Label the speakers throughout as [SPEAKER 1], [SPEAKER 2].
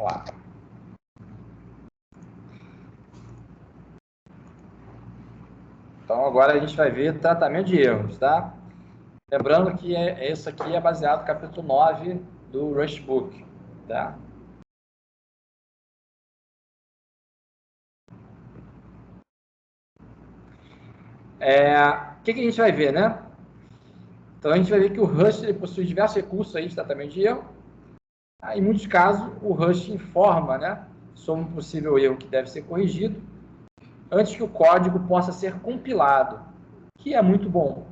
[SPEAKER 1] lá. Então, agora a gente vai ver tratamento de erros, tá? Lembrando que isso aqui é baseado no capítulo 9 do Rushbook, tá? O que a gente vai ver, né? Então, a gente vai ver que o Rush ele possui diversos recursos aí de tratamento de erro. Em muitos casos, o Rush informa, né, sobre um possível erro que deve ser corrigido antes que o código possa ser compilado, que é muito bom,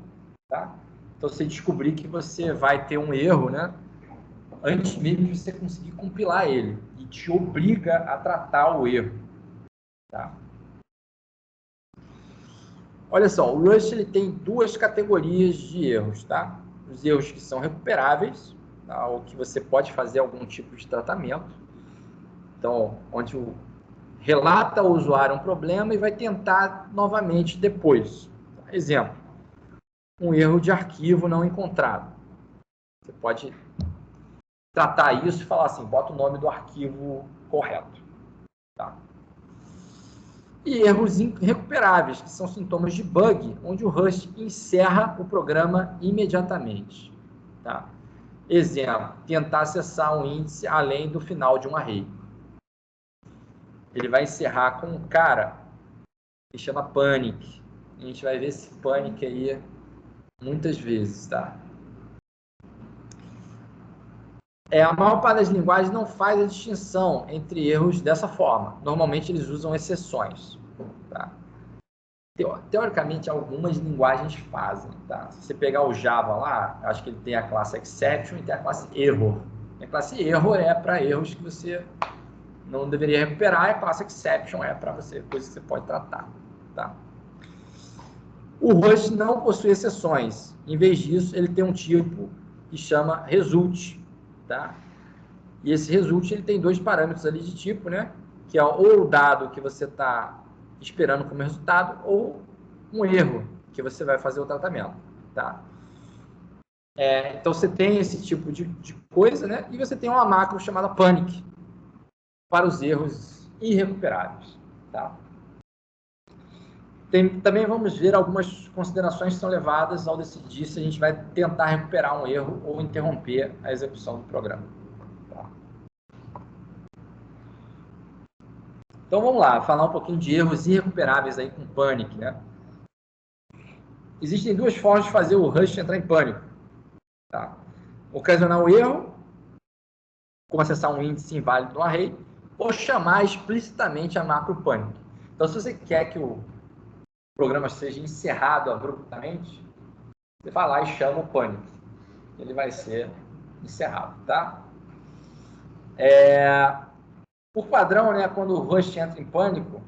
[SPEAKER 1] tá? Então, você descobrir que você vai ter um erro, né, antes mesmo de você conseguir compilar ele, e te obriga a tratar o erro, tá? Olha só, o Rush ele tem duas categorias de erros, tá? Os erros que são recuperáveis, tá? Ou que você pode fazer algum tipo de tratamento. Então, onde relata ao usuário um problema e vai tentar novamente depois. Exemplo, um erro de arquivo não encontrado. Você pode tratar isso e falar assim, bota o nome do arquivo correto. Tá? E erros irrecuperáveis, que são sintomas de bug, onde o Rush encerra o programa imediatamente. Tá? Exemplo, tentar acessar um índice além do final de um array. Ele vai encerrar com um cara que chama panic. A gente vai ver esse panic aí muitas vezes, tá? A maior parte das linguagens não faz a distinção entre erros dessa forma. Normalmente eles usam exceções, tá? Teoricamente, algumas linguagens fazem, tá? Se você pegar o Java lá, acho que ele tem a classe exception e tem a classe error. A classe error é para erros que você não deveria recuperar, e a classe exception é para você, coisas que você pode tratar, tá? O Rush não possui exceções. Em vez disso, ele tem um tipo que chama result, tá? E esse result ele tem dois parâmetros ali de tipo, né? Que é ou o dado que você está esperando como resultado ou um erro que você vai fazer o tratamento, tá? Então você tem esse tipo de coisa, né? E você tem uma macro chamada panic para os erros irrecuperáveis, tá? Também vamos ver algumas considerações que são levadas ao decidir se a gente vai tentar recuperar um erro ou interromper a execução do programa. Tá? Então vamos lá, falar um pouquinho de erros irrecuperáveis aí com panic, né? Existem duas formas de fazer o Rush entrar em pânico. Tá? Ocasionar o erro, como acessar um índice inválido no array, ou chamar explicitamente a macro panic. Então, se você quer que o programa seja encerrado abruptamente, você vai lá e chama o panic. Ele vai ser encerrado, tá? Por padrão, né, quando o Rush entra em pânico,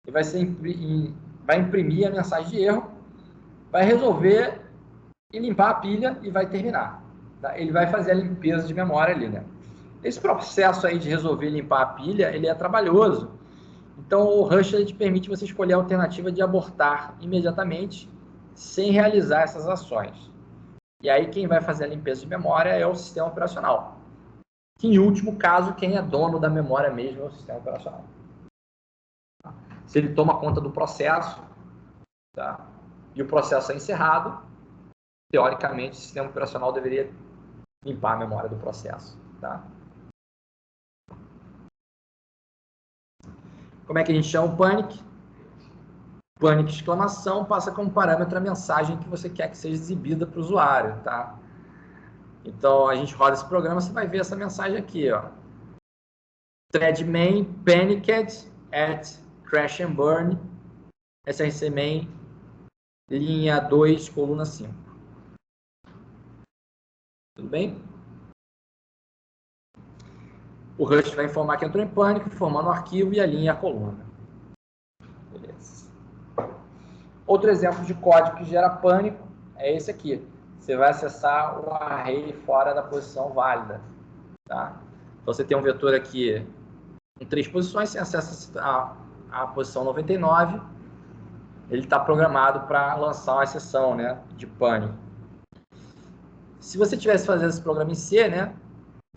[SPEAKER 1] ele vai imprimir a mensagem de erro, vai resolver e limpar a pilha e vai terminar. Tá? Ele vai fazer a limpeza de memória ali, né? Esse processo aí de resolver limpar a pilha, ele é trabalhoso. Então, o Rush ele te permite você escolher a alternativa de abortar imediatamente, sem realizar essas ações. E aí, quem vai fazer a limpeza de memória é o sistema operacional. Que, em último caso, quem é dono da memória mesmo é o sistema operacional. Se ele toma conta do processo, tá? E o processo é encerrado, teoricamente, o sistema operacional deveria limpar a memória do processo, tá? Como é que a gente chama o panic? Panic exclamação passa como parâmetro a mensagem que você quer que seja exibida para o usuário, tá? Então, a gente roda esse programa, você vai ver essa mensagem aqui, ó. Thread main panicked at crash and burn src main linha 2, coluna 5. Tudo bem? O Rush vai informar que entrou em pânico, formando o arquivo e a linha e a coluna. Beleza. Outro exemplo de código que gera pânico é esse aqui. Você vai acessar o array fora da posição válida. Tá? Então, você tem um vetor aqui com 3 posições, você acessa a posição 99, ele está programado para lançar uma exceção, né, de pânico. Se você tivesse fazendo esse programa em C, né,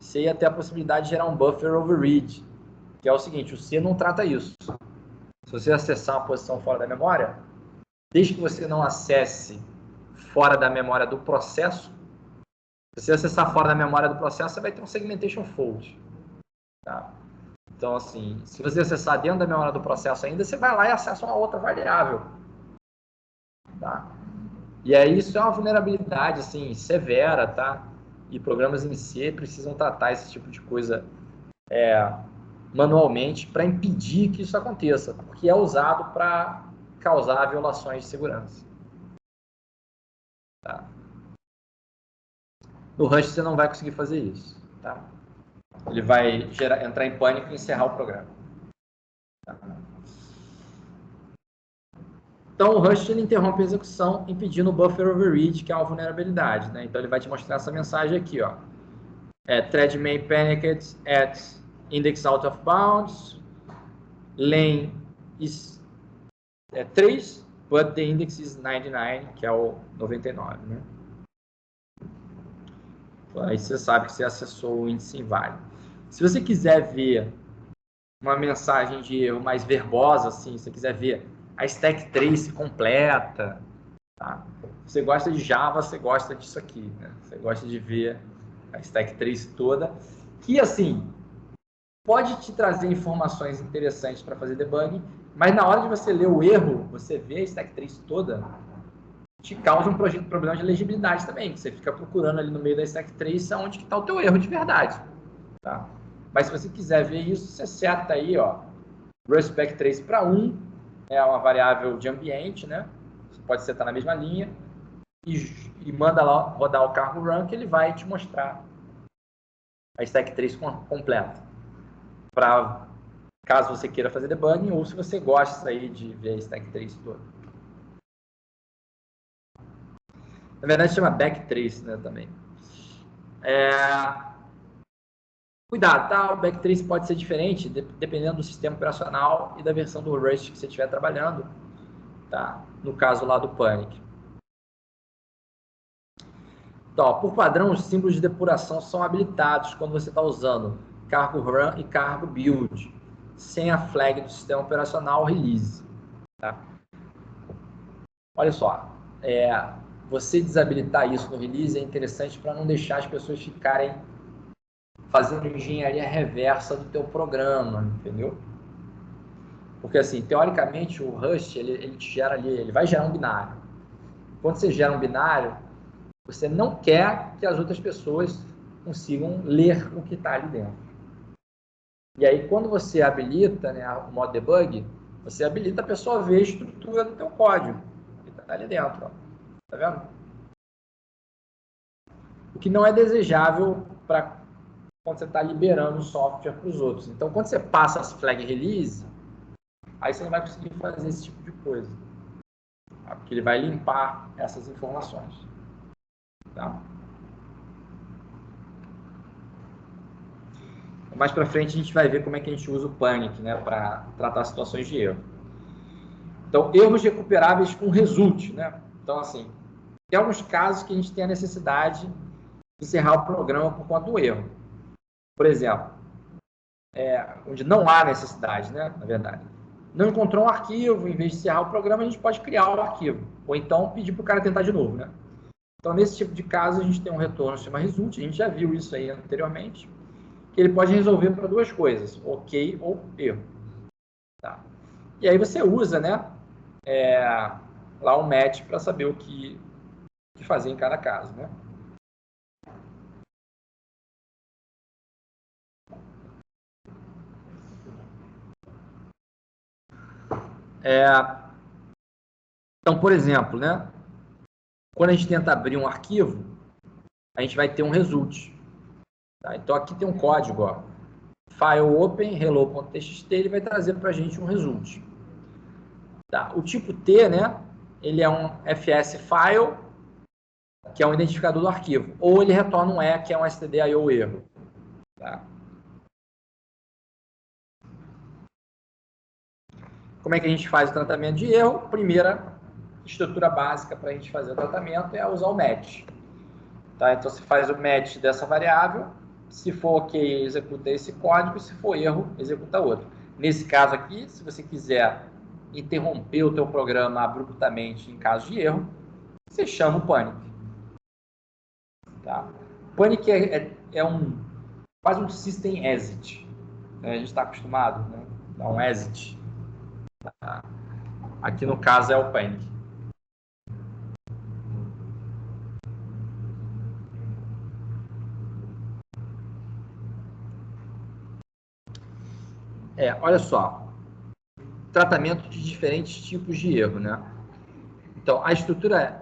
[SPEAKER 1] você ia ter a possibilidade de gerar um buffer overread, que é o seguinte, o C não trata isso. Se você acessar uma posição fora da memória, desde que você não acesse fora da memória do processo, se você acessar fora da memória do processo, você vai ter um segmentation fault. Tá? Então, assim, se você acessar dentro da memória do processo ainda, você vai lá e acessa uma outra variável. Tá? E aí isso é uma vulnerabilidade, assim, severa, tá? E programas em C precisam tratar esse tipo de coisa manualmente para impedir que isso aconteça, porque é usado para causar violações de segurança. Tá? No Rust você não vai conseguir fazer isso. Tá? Ele vai entrar em pânico e encerrar o programa. Tá? Então o Rust ele interrompe a execução impedindo o buffer overread, que é uma vulnerabilidade. Né? Então ele vai te mostrar essa mensagem aqui, ó. Thread may panicked at index out of bounds, lane is 3, but the index is 99, que é o 99, né? Então, aí você sabe que você acessou o índice inválido. Se você quiser ver uma mensagem de erro mais verbosa, assim, se você quiser ver a stack trace completa, tá? Se você gosta de Java, você gosta disso aqui, né? Você gosta de ver a stack trace toda, que, assim, pode te trazer informações interessantes para fazer debug, mas na hora de você ler o erro, você vê a stack trace toda, te causa um problema de legibilidade também, que você fica procurando ali no meio da stack trace onde está o teu erro de verdade. Tá? Mas se você quiser ver isso, você seta aí, ó, Rust trace para 1, é uma variável de ambiente, né? Você pode setar na mesma linha e manda lá rodar o cargo run, que ele vai te mostrar a stack trace completa. Para caso você queira fazer debugging ou se você gosta aí de ver a stack trace toda. Na verdade chama backtrace, né, também. Cuidado, tá? O backtrace pode ser diferente dependendo do sistema operacional e da versão do Rust que você estiver trabalhando, tá? No caso lá do Panic. Então, ó, por padrão, os símbolos de depuração são habilitados quando você está usando cargo run e cargo build, sem a flag do sistema operacional release. Tá? Olha só, você desabilitar isso no release é interessante para não deixar as pessoas ficarem fazendo engenharia reversa do teu programa, entendeu? Porque, assim, teoricamente, o Rust, ele te gera ali, ele vai gerar um binário. Quando você gera um binário, você não quer que as outras pessoas consigam ler o que está ali dentro. E aí, quando você habilita, né, o modo debug, você habilita a pessoa a ver a estrutura do teu código que está ali dentro. Ó. Tá vendo? O que não é desejável para quando você está liberando o software para os outros. Então, quando você passa as flag release, aí você não vai conseguir fazer esse tipo de coisa. Tá? Porque ele vai limpar essas informações. Tá? Mais para frente a gente vai ver como é que a gente usa o Panic, né, para tratar situações de erro. Então, erros recuperáveis com result, né? Então, assim, tem alguns casos que a gente tem a necessidade de encerrar o programa por conta do erro. Por exemplo, onde não há necessidade, né, na verdade. Não encontrou um arquivo, em vez de encerrar o programa, a gente pode criar o arquivo. Ou então pedir para o cara tentar de novo, né? Então, nesse tipo de caso, a gente tem um retorno que se chama result, a gente já viu isso aí anteriormente, que ele pode resolver para duas coisas, ok ou erro. Tá? E aí você usa, né, lá um match para saber o que fazer em cada caso, né? Então, por exemplo, né, quando a gente tenta abrir um arquivo, a gente vai ter um result. Tá? Então, aqui tem um código, ó, file open hello.txt, ele vai trazer para a gente um result. Tá? O tipo T, né, ele é um fs file, que é um identificador do arquivo, ou ele retorna um E, que é um stdio erro. Tá? Como é que a gente faz o tratamento de erro? Primeira estrutura básica para a gente fazer o tratamento é usar o match. Tá? Então, você faz o match dessa variável Se for ok, executa esse código. Se for erro, executa outro. Nesse caso aqui, se você quiser interromper o teu programa abruptamente em caso de erro, você chama o panic. Tá? Panic é quase um system exit. Né? A gente está acostumado, né? Dá um exit. Tá? Aqui no caso é o panic. Olha só. Tratamento de diferentes tipos de erro, né? Então, a estrutura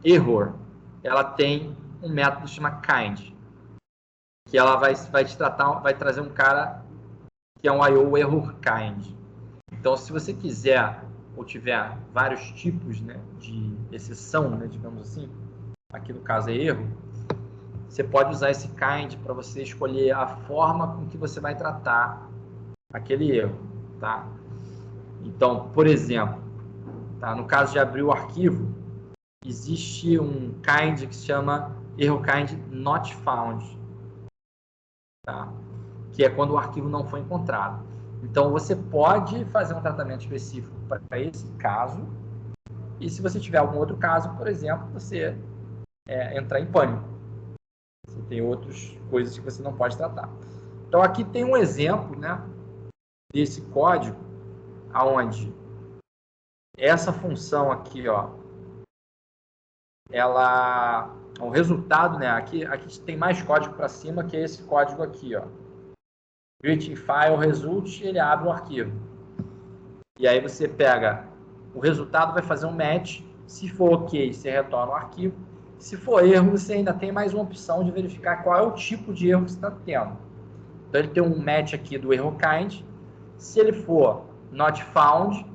[SPEAKER 1] error, ela tem um método que se chama kind, que ela vai te tratar, vai trazer um cara que é um I/O error kind. Então, se você quiser ou tiver vários tipos, né, de exceção, né, digamos assim, aqui no caso é erro, você pode usar esse kind para você escolher a forma com que você vai tratar aquele erro, tá? Então, por exemplo, tá, no caso de abrir o arquivo, existe um kind que se chama erro kind not found, tá? Que é quando o arquivo não foi encontrado. Então, você pode fazer um tratamento específico para esse caso, e se você tiver algum outro caso, por exemplo, você entrar em pânico. Você tem outras coisas que você não pode tratar. Então, aqui tem um exemplo, né, desse código, aonde essa função aqui, ó, ela, o resultado, né, aqui tem mais código para cima, que é esse código aqui, ó. Greeting file result, ele abre o arquivo. E aí você pega o resultado, vai fazer um match. Se for ok, você retorna o arquivo. Se for erro, você ainda tem mais uma opção de verificar qual é o tipo de erro que você está tendo. Então ele tem um match aqui do erro kind. Se ele for not found,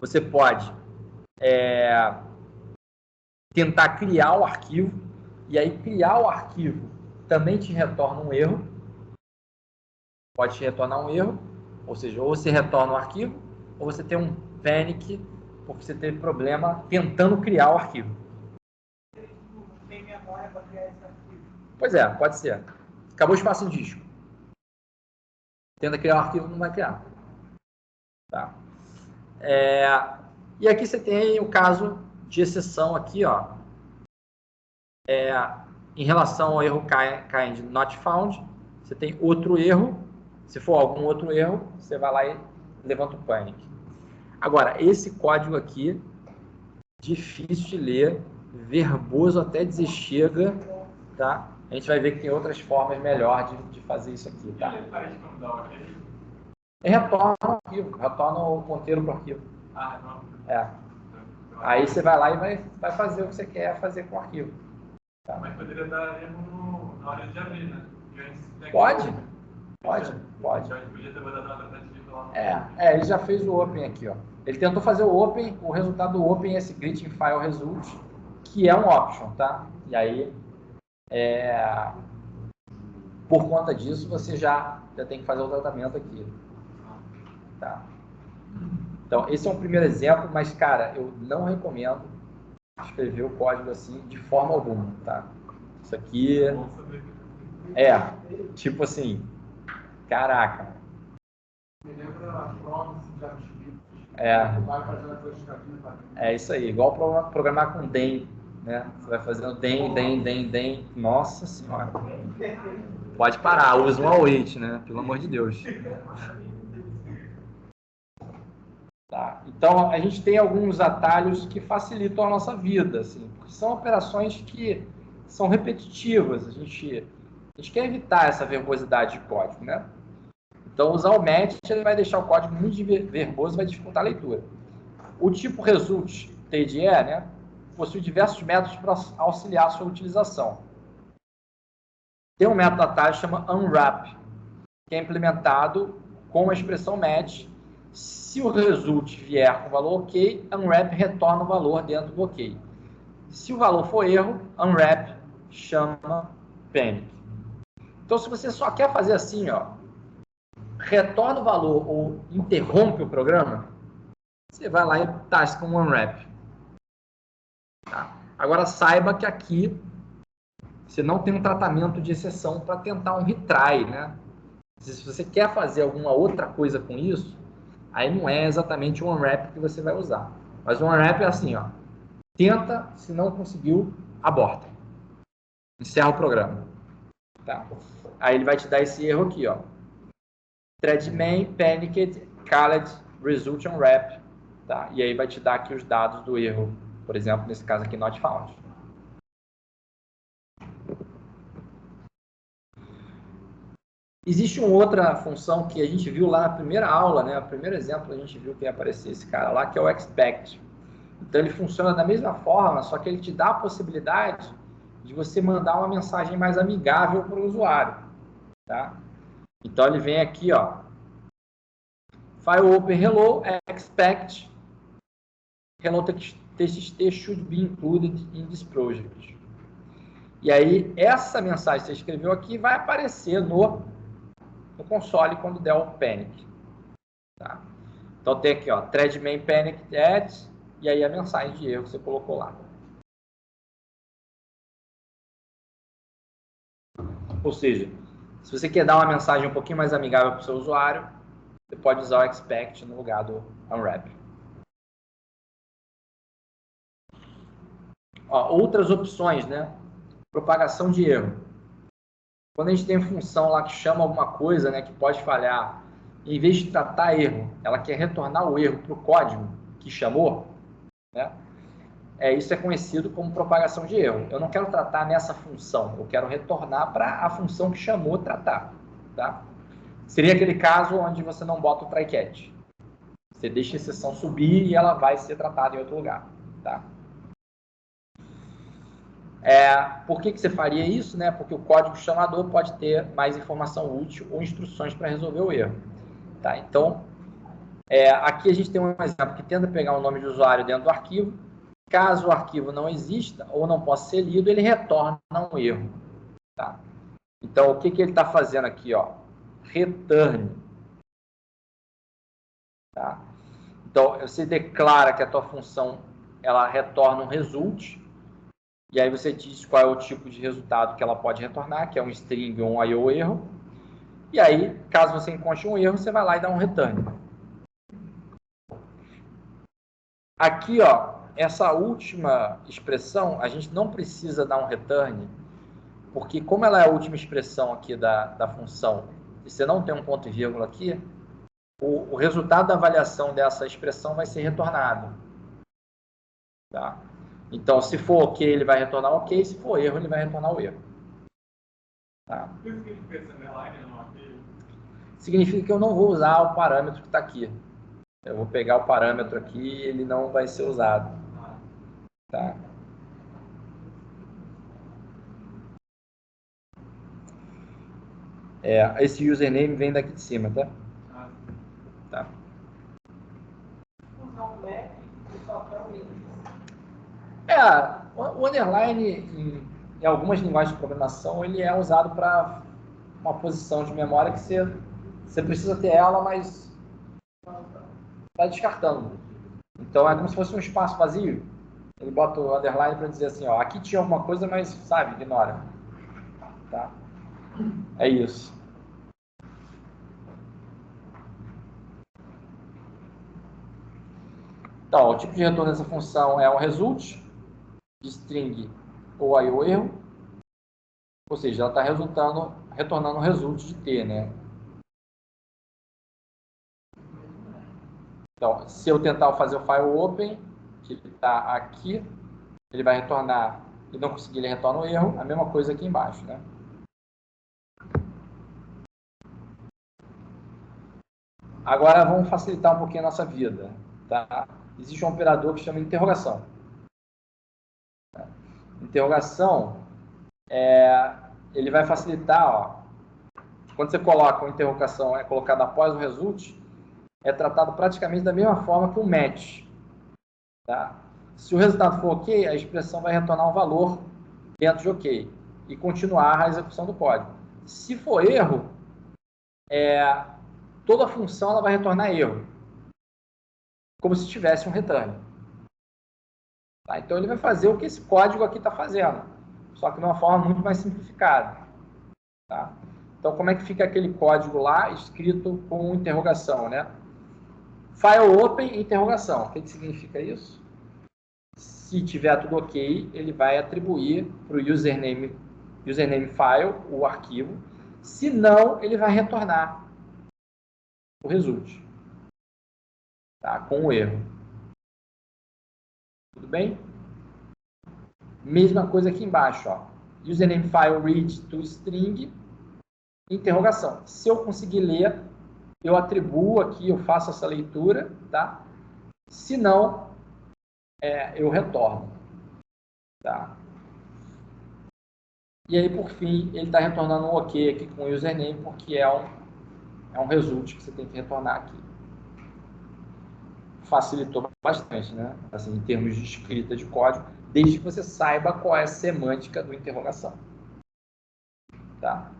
[SPEAKER 1] você pode tentar criar o arquivo. E aí criar o arquivo também te retorna um erro. Pode te retornar um erro. Ou seja, ou você retorna o arquivo, ou você tem um panic porque você teve problema tentando criar o arquivo. Tem memória para criar esse arquivo? Pois é, pode ser. Acabou o espaço de disco. Tenta criar o arquivo, não vai criar. Tá? E aqui você tem o caso de exceção aqui, ó. Em relação ao erro kind not found, você tem outro erro. Se for algum outro erro, você vai lá e levanta o panic. Agora, esse código aqui, difícil de ler, verboso até dizer chega, tá? A gente vai ver que tem outras formas melhores de fazer isso aqui, tá? Ele retorna o arquivo, retorna o ponteiro para o arquivo. Aí você vai lá e vai fazer o que você quer fazer com o arquivo. Tá? Mas poderia dar erro na hora de abrir, né? Pode. Então a gente podia ter mandado uma tentativa lá. Ele já fez o open aqui, ó. Ele tentou fazer o open, o resultado do open é esse greeting file result, que é um option, tá? E aí, por conta disso, você já tem que fazer o tratamento aqui. Tá? Então, esse é um primeiro exemplo, mas, cara, eu não recomendo escrever o código assim de forma alguma, tá? Isso aqui tipo assim, caraca. Me lembra a prompt de JavaScript. Vai fazendo a coisa de caminho. Isso aí, igual programar com DEM, né? Você vai fazendo DEM. Nossa senhora. Pode parar, usa um await, né? Pelo amor de Deus. Tá? Então, a gente tem alguns atalhos que facilitam a nossa vida, assim, porque são operações que são repetitivas. A gente quer evitar essa verbosidade de código, né? Então, usar o match ele vai deixar o código muito verboso e vai dificultar a leitura. O tipo result TDE, né, possui diversos métodos para auxiliar a sua utilização. Tem um método atalho que chama unwrap, que é implementado com a expressão match. Se o result vier com valor ok, unwrap retorna o valor dentro do ok. Se o valor for erro, unwrap chama panic. Então, se você só quer fazer assim, ó, retorna o valor ou interrompe o programa, você vai lá e tasca um unwrap. Tá? Agora, saiba que aqui, você não tem um tratamento de exceção para tentar um retry, né? Se você quer fazer alguma outra coisa com isso, aí não é exatamente o unwrap que você vai usar. Mas o unwrap é assim, ó. Tenta, se não conseguiu, aborta. Encerra o programa. Tá? Aí ele vai te dar esse erro aqui, ó. Thread main, panicked, called, result unwrap. Tá? E aí vai te dar aqui os dados do erro. Por exemplo, nesse caso aqui, not found. Existe uma outra função que a gente viu lá na primeira aula, né? O primeiro exemplo a gente viu que ia aparecer esse cara lá, que é o expect. Então ele funciona da mesma forma, só que ele te dá a possibilidade de você mandar uma mensagem mais amigável para o usuário, tá? Então ele vem aqui, ó, file open hello, expect hello txt should be included in this project. E aí essa mensagem que você escreveu aqui vai aparecer no console quando der o panic, tá? Então tem aqui, ó, thread main panic add, e aí a mensagem de erro que você colocou lá. Ou seja, se você quer dar uma mensagem um pouquinho mais amigável para o seu usuário, você pode usar o expect no lugar do unwrap. Ó, outras opções, né? Propagação de erro. Quando a gente tem função lá que chama alguma coisa, né, que pode falhar, em vez de tratar erro, ela quer retornar o erro para o código que chamou, né? Isso é conhecido como propagação de erro. Eu não quero tratar nessa função, eu quero retornar para a função que chamou tratar, tá? Seria aquele caso onde você não bota o try catch. Você deixa a exceção subir e ela vai ser tratada em outro lugar, tá? Por que você faria isso? Né? Porque o código chamador pode ter mais informação útil ou instruções para resolver o erro. Tá? Então, aqui a gente tem um exemplo que tenta pegar o nome de usuário dentro do arquivo. Caso o arquivo não exista ou não possa ser lido, ele retorna um erro. Tá? Então, o que ele está fazendo aqui? Ó? Return. Tá? Então, você declara que a tua função ela retorna um result, e aí você diz qual é o tipo de resultado que ela pode retornar, que é um string ou um IO erro. E aí, caso você encontre um erro, você vai lá e dá um return. Aqui, ó, essa última expressão, a gente não precisa dar um return, porque como ela é a última expressão aqui da função, e você não tem um ponto e vírgula aqui, o resultado da avaliação dessa expressão vai ser retornado. Tá? Então, se for ok, ele vai retornar ok, se for erro, ele vai retornar o erro. Tá? O que significa esse underline no arquivo? Significa que eu não vou usar o parâmetro que está aqui. Eu vou pegar o parâmetro aqui e ele não vai ser usado. Tá? Esse username vem daqui de cima, tá? Tá. O underline em algumas linguagens de programação ele é usado para uma posição de memória que você precisa ter ela, mas está descartando. Então é como se fosse um espaço vazio. Ele bota o underline para dizer assim, ó, aqui tinha alguma coisa, mas sabe, ignora. Tá? É isso. Então, o tipo de retorno dessa função é um result de string ou IO erro, ou seja, ela está retornando um result de T, né? Então, se eu tentar fazer o file open, que ele está aqui, ele vai retornar, e não conseguir, ele retorna o erro, a mesma coisa aqui embaixo, né? Agora vamos facilitar um pouquinho a nossa vida, tá? Existe um operador que se chama interrogação. Interrogação, ele vai facilitar, ó, quando você coloca uma interrogação colocada após o result, é tratado praticamente da mesma forma que o match. Tá? Se o resultado for ok, a expressão vai retornar um valor dentro de ok e continuar a execução do código. Se for erro, toda a função ela vai retornar erro, como se tivesse um return. Tá? Então ele vai fazer o que esse código aqui está fazendo, só que de uma forma muito mais simplificada. Tá? Então, como é que fica aquele código lá escrito com interrogação, né? File open, interrogação. O que significa isso? Se tiver tudo ok, ele vai atribuir para o username file o arquivo. Se não, ele vai retornar o result, tá? Com o erro. Tudo bem? Mesma coisa aqui embaixo, ó. Username file read to string, interrogação. Se eu conseguir ler, eu atribuo aqui, eu faço essa leitura, tá? Se não, eu retorno, tá? E aí, por fim, ele está retornando um OK aqui com o username, porque é um result que você tem que retornar aqui. Facilitou bastante, né? Assim, em termos de escrita de código, desde que você saiba qual é a semântica do interrogação. Tá?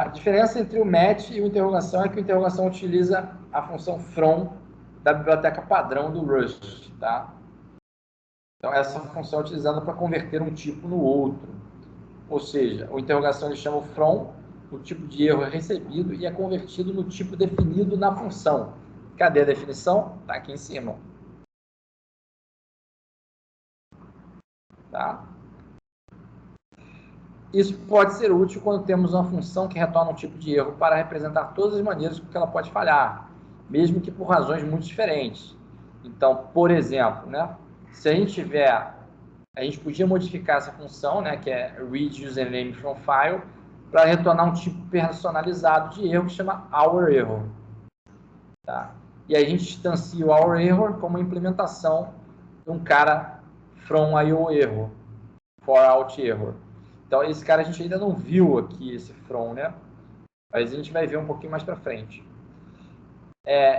[SPEAKER 1] A diferença entre o match e o interrogação é que o interrogação utiliza a função from da biblioteca padrão do Rust. Tá? Então, essa função é utilizada para converter um tipo no outro. Ou seja, o interrogação ele chama o from, o tipo de erro é recebido e é convertido no tipo definido na função. Cadê a definição? Está aqui em cima. Tá? Isso pode ser útil quando temos uma função que retorna um tipo de erro para representar todas as maneiras que ela pode falhar, mesmo que por razões muito diferentes. Então, por exemplo, né, se a gente podia modificar essa função, né, que é read username from file, para retornar um tipo personalizado de erro que chama our error. Tá? E aí a gente instancia o our error como implementação de um cara from IO error, for out error. Então, esse cara a gente ainda não viu aqui, esse from, né? Mas a gente vai ver um pouquinho mais para frente.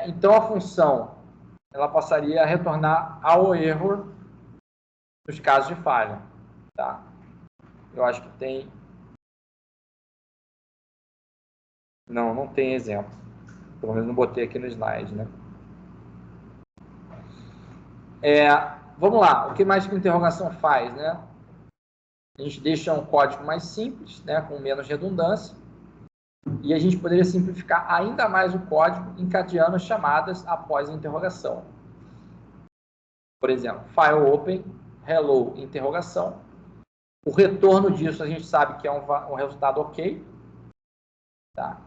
[SPEAKER 1] Então, a função, ela passaria a retornar ao error nos casos de falha. Tá? Eu acho que tem... Não tem exemplo. Pelo menos não botei aqui no slide, né? Vamos lá. O que mais que a interrogação faz, né? A gente deixa um código mais simples, né? Com menos redundância. E a gente poderia simplificar ainda mais o código encadeando chamadas após a interrogação. Por exemplo, file open, hello, interrogação. O retorno disso a gente sabe que é um resultado ok. Tá?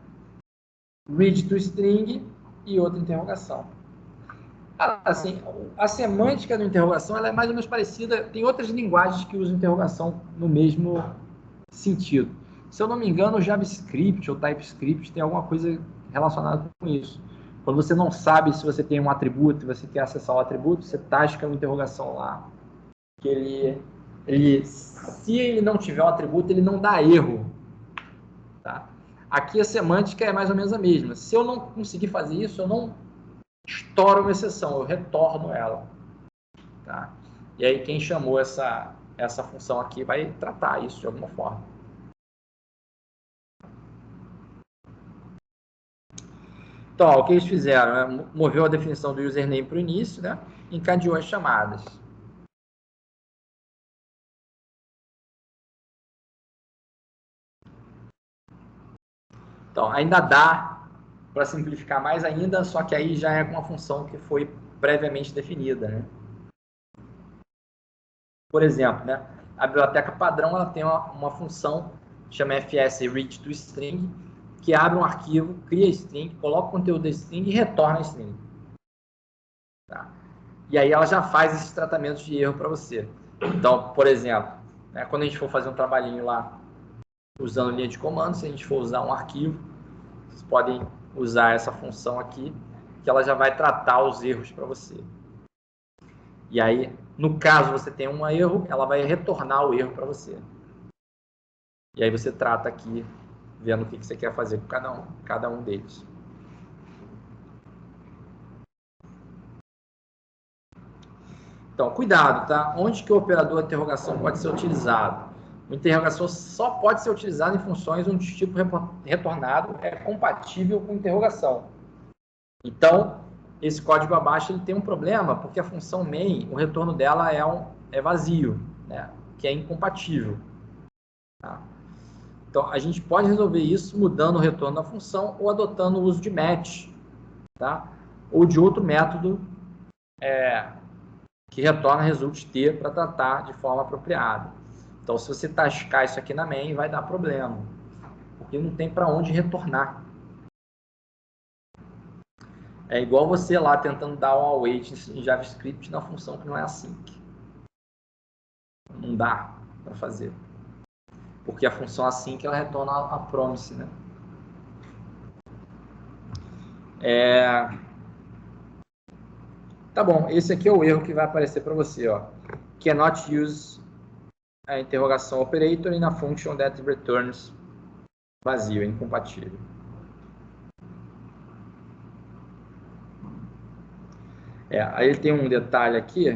[SPEAKER 1] Read to string e outra interrogação. Assim, a semântica da interrogação ela é mais ou menos parecida. Tem outras linguagens que usam interrogação no mesmo sentido. Se eu não me engano, o JavaScript ou TypeScript tem alguma coisa relacionada com isso. Quando você não sabe se você tem um atributo e você quer acessar o atributo, você tasca uma interrogação lá. Que se ele não tiver um atributo, ele não dá erro. Tá? Aqui a semântica é mais ou menos a mesma. Se eu não conseguir fazer isso, eu não estouro uma exceção, eu retorno ela. Tá? E aí quem chamou essa função aqui vai tratar isso de alguma forma. Então, ó, o que eles fizeram? Né? Moveu a definição do username para o início, né? Encadeou as chamadas. Então, ainda dá para simplificar mais ainda, só que aí já é com uma função que foi previamente definida. Né? Por exemplo, né? A biblioteca padrão ela tem uma função chama fs read to string, que abre um arquivo, cria string, coloca o conteúdo da string e retorna a string. Tá? E aí ela já faz esses tratamentos de erro para você. Então, por exemplo, né, quando a gente for fazer um trabalhinho lá usando linha de comando, se a gente for usar um arquivo, vocês podem usar essa função aqui, que ela já vai tratar os erros para você. E aí, no caso você tem um erro, ela vai retornar o erro para você. E aí você trata aqui, vendo o que você quer fazer com cada um deles. Então, cuidado, tá? Onde que o operador de interrogação pode ser utilizado? O interrogação só pode ser utilizado em funções onde o tipo retornado é compatível com interrogação. Então, esse código abaixo ele tem um problema, porque a função main, o retorno dela é vazio, né? Que é incompatível. Tá? Então, a gente pode resolver isso mudando o retorno da função ou adotando o uso de match, tá? Ou de outro método que retorna result t para tratar de forma apropriada. Então, se você tascar isso aqui na main, vai dar problema, porque não tem para onde retornar. É igual você lá tentando dar um await em JavaScript na função que não é async. Não dá para fazer. Porque a função async ela retorna a promise, né? Tá bom, esse aqui é o erro que vai aparecer para você, ó. Cannot use a interrogação operator in a function that returns vazio, é incompatível. Aí ele tem um detalhe aqui.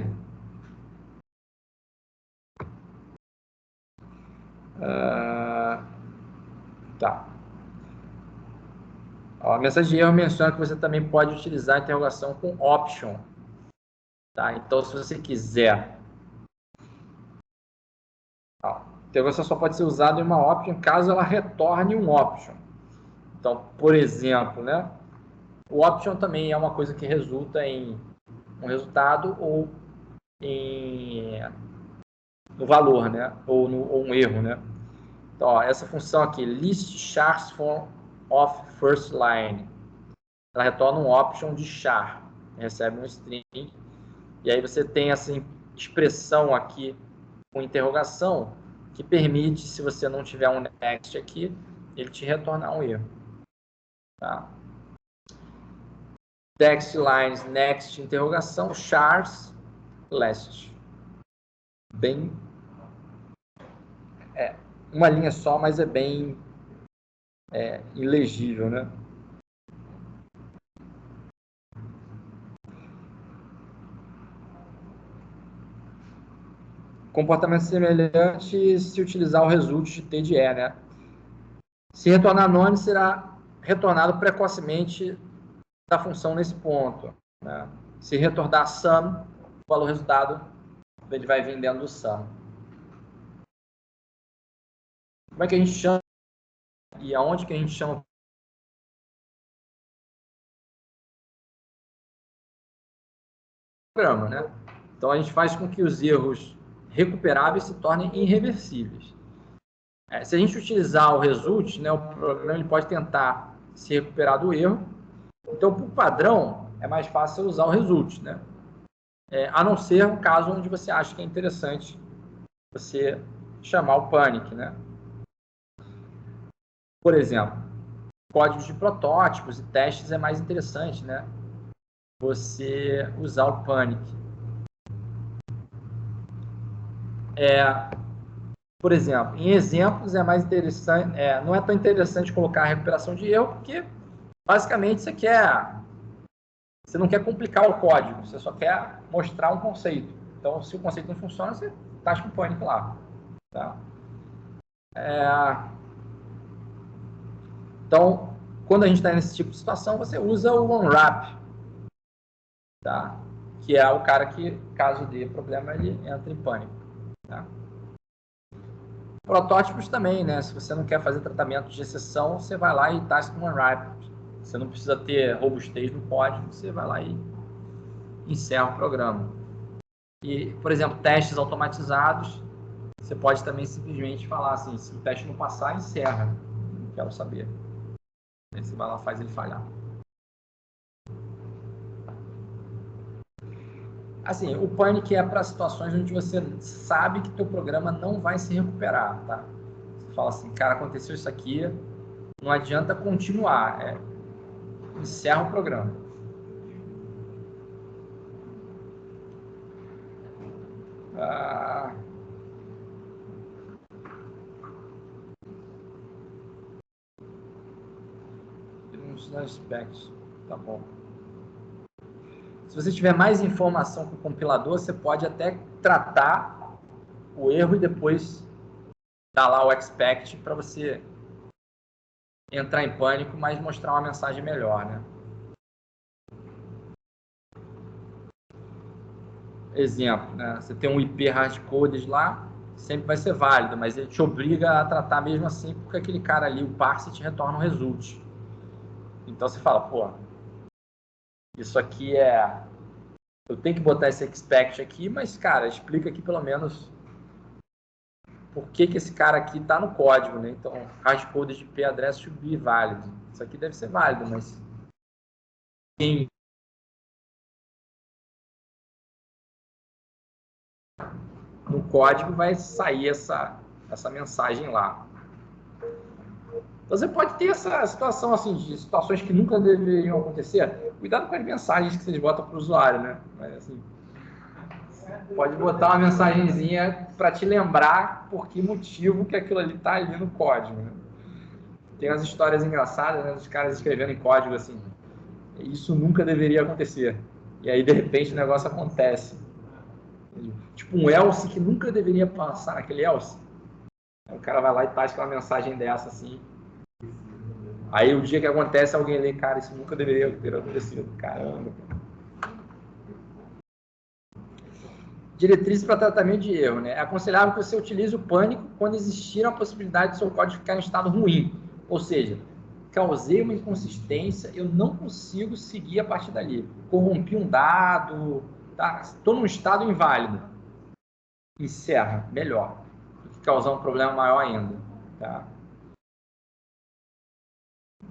[SPEAKER 1] Tá. Ó, a mensagem de erro menciona que você também pode utilizar a interrogação com option. Tá? Então, se você quiser... Ó, a interrogação só pode ser usada em uma option caso ela retorne um option. Então, por exemplo, né? O option também é uma coisa que resulta em um resultado ou no valor, né? Ou um erro, né? Então, ó, essa função aqui, list chars of first line, ela retorna um option de char, recebe um string, e aí você tem essa expressão aqui com interrogação que permite, se você não tiver um next aqui, ele te retornar um erro. Tá? Text lines, next, interrogação, chars, last. Bem... uma linha só, mas é bem ilegível, né? Comportamento semelhante se utilizar o result de T de E, né? Se retornar none, será retornado precocemente da função nesse ponto. Né? Se retornar sum, o valor resultado ele vai vir dentro do sum. Como é que a gente chama? E aonde que a gente chama? Programa, né? Então a gente faz com que os erros recuperáveis se tornem irreversíveis. Se a gente utilizar o result, né, o programa ele pode tentar se recuperar do erro. Então, por padrão, é mais fácil usar o result, né? A não ser um caso onde você acha que é interessante você chamar o panic, né? Por exemplo, códigos de protótipos e testes é mais interessante, né? Você usar o panic. Por exemplo, em exemplos é mais interessante, não é tão interessante colocar a recuperação de erro, porque basicamente você não quer complicar o código, você só quer mostrar um conceito. Então, se o conceito não funciona, você taxa o pânico lá. Tá? Então, quando a gente está nesse tipo de situação, você usa o unwrap, tá? Que é o cara que, caso dê problema, ele entra em pânico. Tá? Protótipos também, né? Se você não quer fazer tratamento de exceção, você vai lá e taxa com unwrap. Você não precisa ter robustez no código, você vai lá e encerra o programa. E, por exemplo, testes automatizados, você pode também simplesmente falar assim, se o teste não passar, encerra. Não quero saber. Aí você vai lá e faz ele falhar. Assim, o panic é para situações onde você sabe que teu programa não vai se recuperar, tá? Você fala assim, cara, aconteceu isso aqui, não adianta continuar, encerra o programa. Uns aspectos, tá bom. Se você tiver mais informação com o compilador, você pode até tratar o erro e depois dar lá o expect para você entrar em pânico, mas mostrar uma mensagem melhor, né? exemplo, né? Você tem um IP hardcoded lá, sempre vai ser válido, mas ele te obriga a tratar mesmo assim, porque aquele cara ali, o parse, te retorna um result. Então você fala, pô, isso aqui é... Eu tenho que botar esse expect aqui, mas, cara, explica aqui pelo menos por que esse cara aqui está no código, né? Então, hardcoded IP address should be válido. Isso aqui deve ser válido, mas... no código vai sair essa mensagem lá. Então, você pode ter essa situação, assim, de situações que nunca deveriam acontecer. Cuidado com as mensagens que vocês botam para o usuário, né? Mas, assim, pode botar uma mensagenzinha para te lembrar por que motivo que aquilo ali está ali no código, né? Tem umas histórias engraçadas, né? Os caras escrevendo em código, assim, isso nunca deveria acontecer. E aí, de repente, o negócio acontece. Tipo um else que nunca deveria passar naquele else. Aí o cara vai lá e tasca uma mensagem dessa, assim. Aí o dia que acontece, alguém lê, cara, isso nunca deveria ter acontecido. Caramba. Diretrizes para tratamento de erro, né? É aconselhável que você utilize o pânico quando existir a possibilidade de seu código ficar em estado ruim. Ou seja, causei uma inconsistência, eu não consigo seguir a partir dali. Corrompi um dado, tá? Estou num estado inválido. Encerra, melhor. Do que causar um problema maior ainda, tá?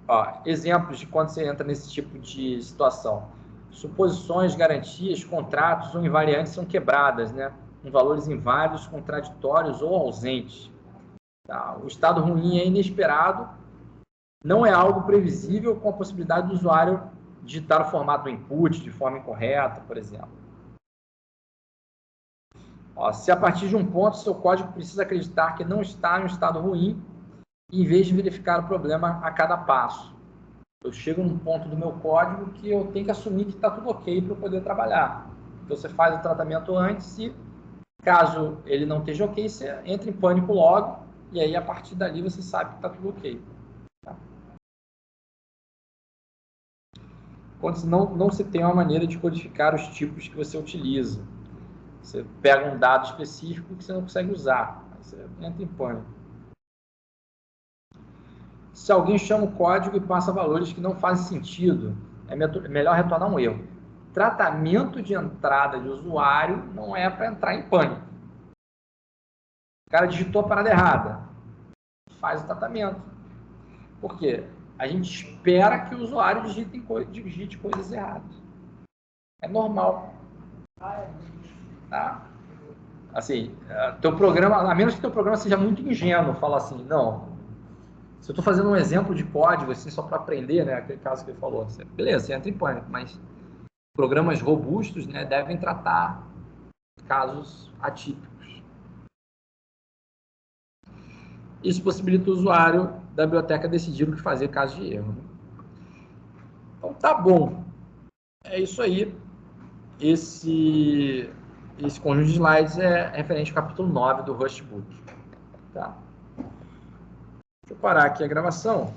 [SPEAKER 1] Ó, exemplos de quando você entra nesse tipo de situação. Suposições, garantias, contratos ou invariantes são quebradas, né? Com valores inválidos, contraditórios ou ausentes. Tá? O estado ruim é inesperado, não é algo previsível, com a possibilidade do usuário digitar o formato do input de forma incorreta, por exemplo. Ó, se a partir de um ponto seu código precisa acreditar que não está em um estado ruim, em vez de verificar o problema a cada passo. Eu chego num ponto do meu código que eu tenho que assumir que está tudo ok para eu poder trabalhar. Então, você faz o tratamento antes e, caso ele não esteja ok, você entra em pânico logo e aí, a partir dali, você sabe que está tudo ok. Tá? Quando não se tem uma maneira de codificar os tipos que você utiliza. Você pega um dado específico que você não consegue usar. Aí você entra em pânico. Se alguém chama o código e passa valores que não fazem sentido, é melhor retornar um erro. Tratamento de entrada de usuário não é para entrar em pânico. O cara digitou a parada errada. Faz o tratamento. Por quê? A gente espera que o usuário digite coisas erradas. É normal. Tá? Assim, teu programa, a menos que teu programa seja muito ingênuo, fala assim, não, se eu estou fazendo um exemplo de código, assim, só para aprender, né, aquele caso que ele falou, você, beleza, você entra em pânico, mas programas robustos, né, devem tratar casos atípicos. Isso possibilita o usuário da biblioteca decidir o que fazer caso de erro. Né? Então, tá bom. É isso aí. Esse conjunto de slides é referente ao capítulo 9 do Rustbook. Tá? Deixa eu parar aqui a gravação.